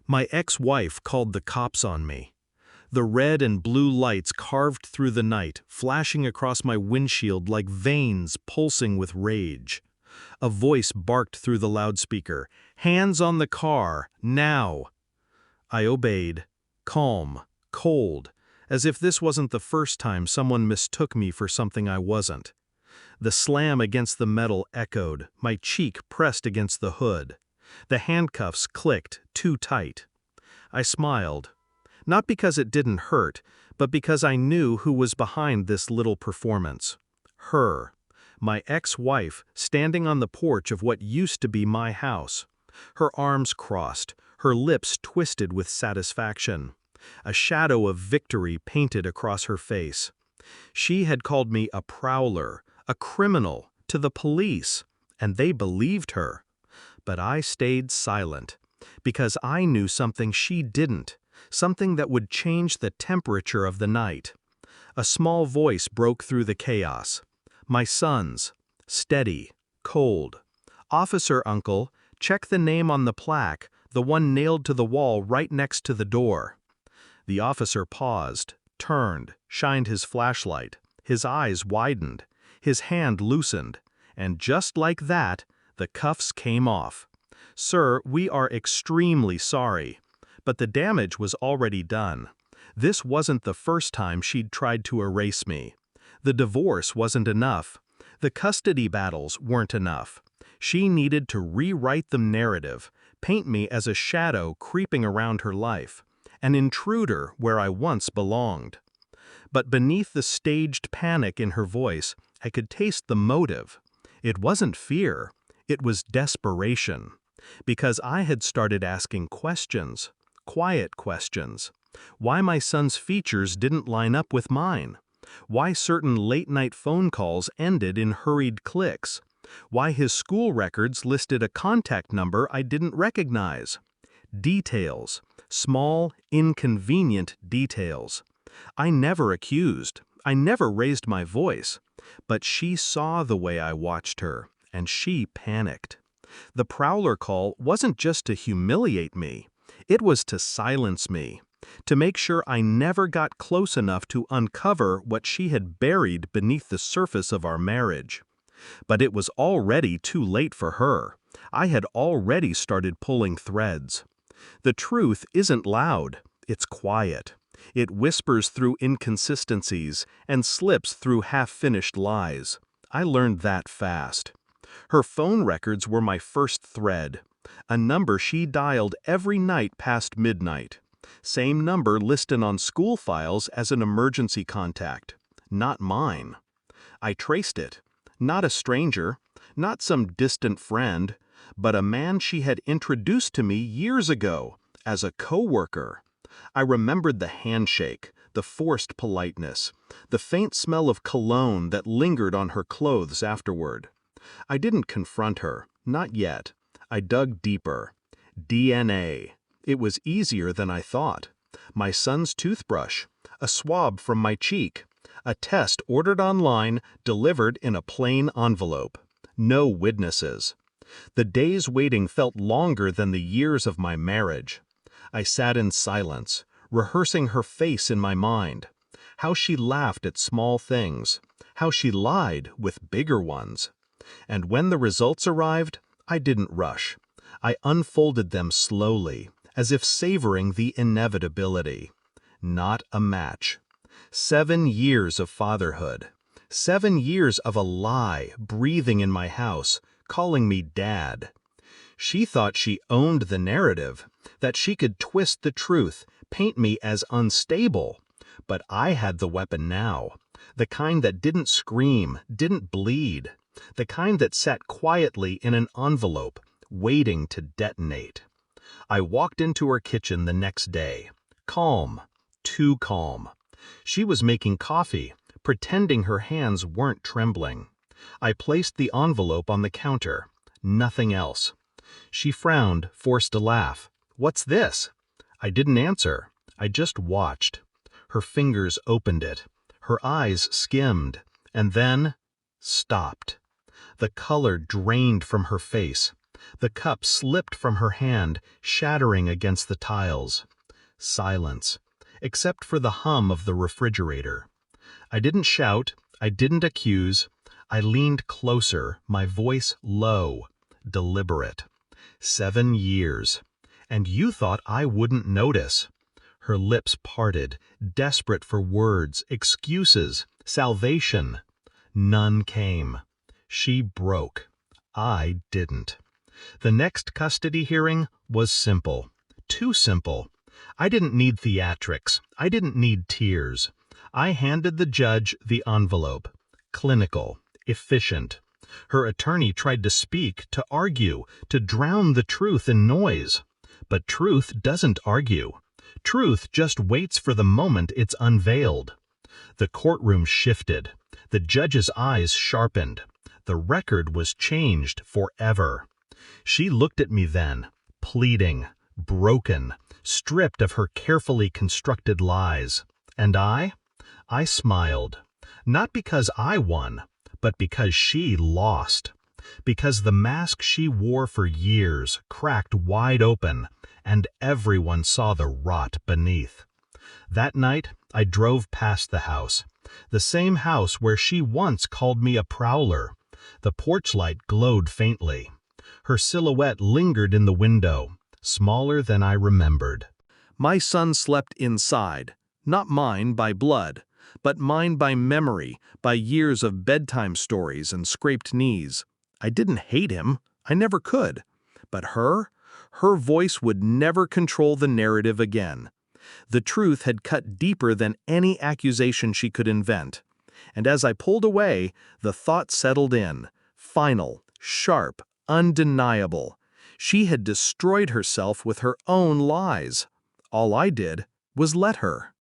My ex-wife called the cops on me. The red and blue lights carved through the night, flashing across my windshield like veins pulsing with rage. A voice barked through the loudspeaker, "Hands on the car, now!" I obeyed, calm, cold, as if this wasn't the first time someone mistook me for something I wasn't. The slam against the metal echoed, my cheek pressed against the hood. The handcuffs clicked too tight. I smiled, not because it didn't hurt, but because I knew who was behind this little performance. Her, my ex-wife, standing on the porch of what used to be my house. Her arms crossed, her lips twisted with satisfaction. A shadow of victory painted across her face. She had called me a prowler, a criminal, to the police, and they believed her. But I stayed silent, because I knew something she didn't, something that would change the temperature of the night. A small voice broke through the chaos. My son's, steady, cold. "Officer, uncle, check the name on the plaque, the one nailed to the wall right next to the door." The officer paused, turned, shined his flashlight. His eyes widened, his hand loosened, and just like that, the cuffs came off. "Sir, we are extremely sorry." But the damage was already done. This wasn't the first time she'd tried to erase me. The divorce wasn't enough. The custody battles weren't enough. She needed to rewrite the narrative, paint me as a shadow creeping around her life, an intruder where I once belonged. But beneath the staged panic in her voice, I could taste the motive. It wasn't fear, it was desperation. Because I had started asking questions, quiet questions. Why my son's features didn't line up with mine. Why certain late-night phone calls ended in hurried clicks. Why his school records listed a contact number I didn't recognize. Details, small, inconvenient details. I never accused, I never raised my voice. But she saw the way I watched her, and she panicked. The Prowler call wasn't just to humiliate me, it was to silence me, to make sure I never got close enough to uncover what she had buried beneath the surface of our marriage. But it was already too late for her. I had already started pulling threads. The truth isn't loud, it's quiet. It whispers through inconsistencies and slips through half-finished lies. I learned that fast. Her phone records were my first thread, a number she dialed every night past midnight. Same number listed on school files as an emergency contact, not mine. I traced it, not a stranger, not some distant friend, but a man she had introduced to me years ago as a coworker. I remembered the handshake, the forced politeness, the faint smell of cologne that lingered on her clothes afterward. I didn't confront her, not yet. I dug deeper. DNA. It was easier than I thought. My son's toothbrush, a swab from my cheek, a test ordered online, delivered in a plain envelope. No witnesses. The days waiting felt longer than the years of my marriage. I sat in silence, rehearsing her face in my mind. How she laughed at small things. How she lied with bigger ones. And when the results arrived, I didn't rush. I unfolded them slowly, as if savoring the inevitability. Not a match. 7 years of fatherhood. 7 years of a lie breathing in my house, calling me dad. She thought she owned the narrative, that she could twist the truth, paint me as unstable. But I had the weapon now, the kind that didn't scream, didn't bleed, the kind that sat quietly in an envelope, waiting to detonate. I walked into her kitchen the next day, calm, too calm. She was making coffee, pretending her hands weren't trembling. I placed the envelope on the counter, nothing else. She frowned, forced a laugh. "What's this?" I didn't answer. I just watched. Her fingers opened it. Her eyes skimmed, and then stopped. The color drained from her face. The cup slipped from her hand, shattering against the tiles. Silence, except for the hum of the refrigerator. I didn't shout, I didn't accuse. I leaned closer, my voice low, deliberate. 7 years. And you thought I wouldn't notice. Her lips parted, desperate for words, excuses, salvation. None came. She broke. I didn't. The next custody hearing was simple. Too simple. I didn't need theatrics. I didn't need tears. I handed the judge the envelope. Clinical. Efficient. Her attorney tried to speak, to argue, to drown the truth in noise. But truth doesn't argue. Truth just waits for the moment it's unveiled. The courtroom shifted. The judge's eyes sharpened. The record was changed forever. She looked at me then, pleading, broken, stripped of her carefully constructed lies. And I smiled. Not because I won, but because she lost. Because the mask she wore for years cracked wide open, and everyone saw the rot beneath. That night, I drove past the house. The same house where she once called me a prowler. The porch light glowed faintly. Her silhouette lingered in the window, smaller than I remembered. My son slept inside, not mine by blood, but mine by memory, by years of bedtime stories and scraped knees. I didn't hate him, I never could. But her voice would never control the narrative again. The truth had cut deeper than any accusation she could invent. And as I pulled away, the thought settled in, final, sharp, undeniable. She had destroyed herself with her own lies. All I did was let her.